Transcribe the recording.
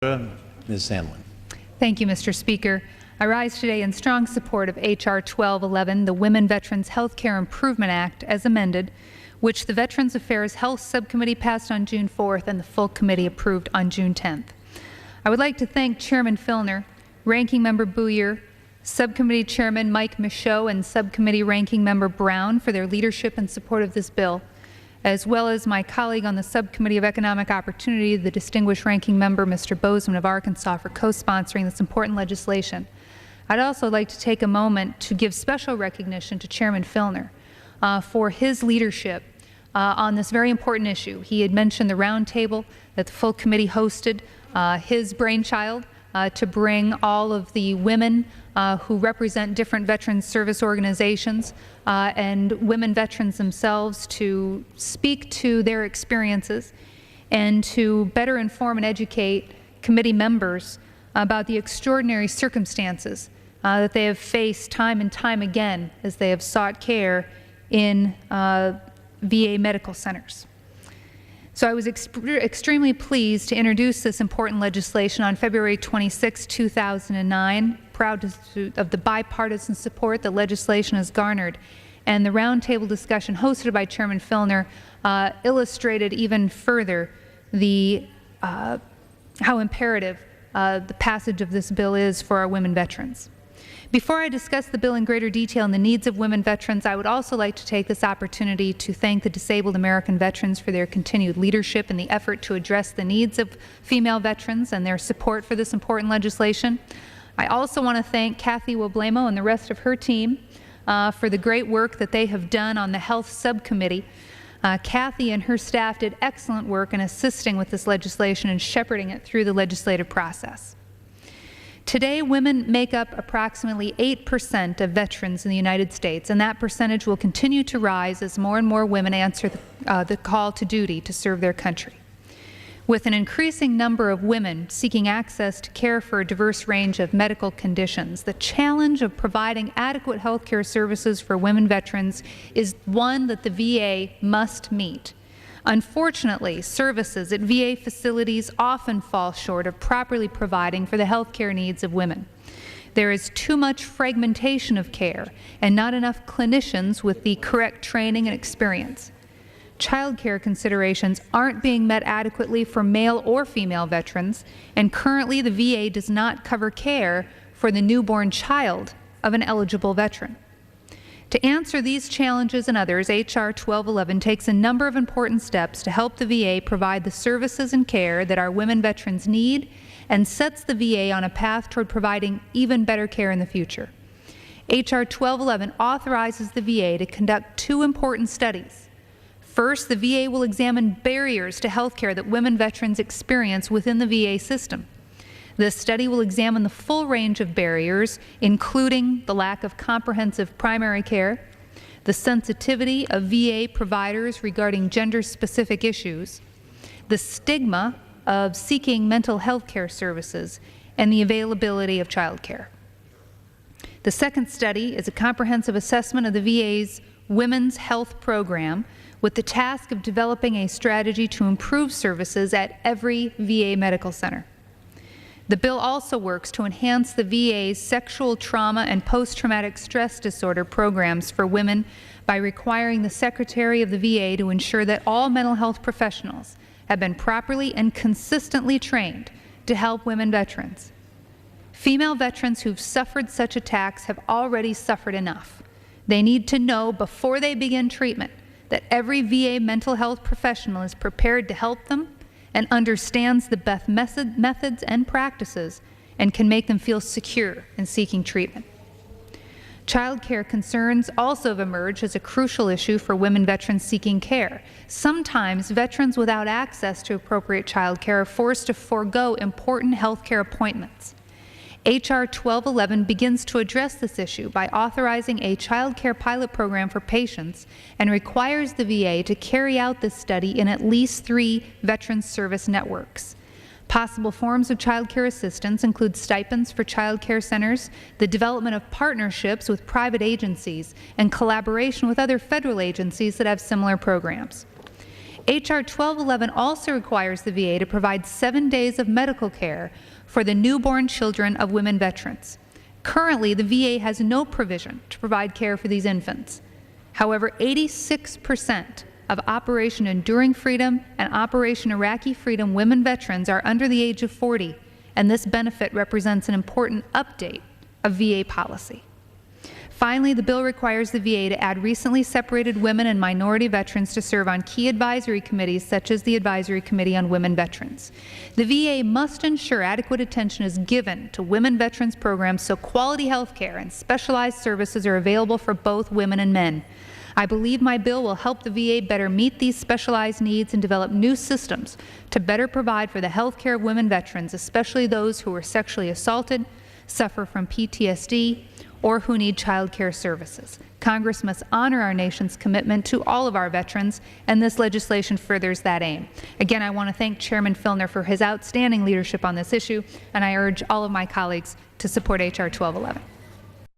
Ms. Sandlin. Thank you, Mr. Speaker. I rise today in strong support of H.R. 1211, the Women Veterans Health Care Improvement Act, as amended, which the Veterans Affairs Health Subcommittee passed on June 4th and the full committee approved on June 10th. I would like to thank Chairman Filner, Ranking Member Bouyer, Subcommittee Chairman Mike Michaud, and Subcommittee Ranking Member Brown for their leadership and support of this bill, as well as my colleague on the Subcommittee of Economic Opportunity, the distinguished Ranking Member Mr. Bozeman of Arkansas, for co-sponsoring this important legislation. I'd also like to take a moment to give special recognition to Chairman Filner for his leadership on this very important issue. He had mentioned the roundtable that the full committee hosted, his brainchild, to bring all of the women who represent different veterans service organizations and women veterans themselves to speak to their experiences and to better inform and educate committee members about the extraordinary circumstances that they have faced time and time again as they have sought care in VA medical centers. So I was extremely pleased to introduce this important legislation on February 26, 2009, proud of the bipartisan support the legislation has garnered. And the roundtable discussion hosted by Chairman Filner illustrated even further how imperative the passage of this bill is for our women veterans. Before I discuss the bill in greater detail and the needs of women veterans, I would also like to take this opportunity to thank the disabled American veterans for their continued leadership in the effort to address the needs of female veterans and their support for this important legislation. I also want to thank Kathy Woblemo and the rest of her team for the great work that they have done on the Health Subcommittee. Kathy and her staff did excellent work in assisting with this legislation and shepherding it through the legislative process. Today, women make up approximately 8% of veterans in the United States, and that percentage will continue to rise as more and more women answer the call to duty to serve their country. With an increasing number of women seeking access to care for a diverse range of medical conditions, the challenge of providing adequate health care services for women veterans is one that the VA must meet. Unfortunately, services at VA facilities often fall short of properly providing for the health care needs of women. There is too much fragmentation of care and not enough clinicians with the correct training and experience. Child care considerations aren't being met adequately for male or female veterans, and currently the VA does not cover care for the newborn child of an eligible veteran. To answer these challenges and others, H.R. 1211 takes a number of important steps to help the VA provide the services and care that our women veterans need and sets the VA on a path toward providing even better care in the future. H.R. 1211 authorizes the VA to conduct two important studies. First, the VA will examine barriers to health care that women veterans experience within the VA system. This study will examine the full range of barriers, including the lack of comprehensive primary care, the sensitivity of VA providers regarding gender-specific issues, the stigma of seeking mental health care services, and the availability of child care. The second study is a comprehensive assessment of the VA's Women's Health Program with the task of developing a strategy to improve services at every VA medical center. The bill also works to enhance the VA's sexual trauma and post-traumatic stress disorder programs for women by requiring the Secretary of the VA to ensure that all mental health professionals have been properly and consistently trained to help women veterans. Female veterans who've suffered such attacks have already suffered enough. They need to know before they begin treatment that every VA mental health professional is prepared to help them and understands the best methods and practices and can make them feel secure in seeking treatment. Child care concerns also have emerged as a crucial issue for women veterans seeking care. Sometimes veterans without access to appropriate child care are forced to forego important health care appointments. H.R. 1211 begins to address this issue by authorizing a child care pilot program for patients and requires the VA to carry out this study in at least 3 veterans service networks. Possible forms of child care assistance include stipends for child care centers, the development of partnerships with private agencies, and collaboration with other federal agencies that have similar programs. H.R. 1211 also requires the VA to provide 7 days of medical care for the newborn children of women veterans. Currently, the VA has no provision to provide care for these infants. However, 86% of Operation Enduring Freedom and Operation Iraqi Freedom women veterans are under the age of 40, and this benefit represents an important update of VA policy. Finally, the bill requires the VA to add recently separated women and minority veterans to serve on key advisory committees such as the Advisory Committee on Women Veterans. The VA must ensure adequate attention is given to women veterans programs so quality health care and specialized services are available for both women and men. I believe my bill will help the VA better meet these specialized needs and develop new systems to better provide for the health care of women veterans, especially those who were sexually assaulted, suffer from PTSD, or who need child care services. Congress must honor our nation's commitment to all of our veterans, and this legislation furthers that aim. Again, I want to thank Chairman Filner for his outstanding leadership on this issue, and I urge all of my colleagues to support H.R. 1211.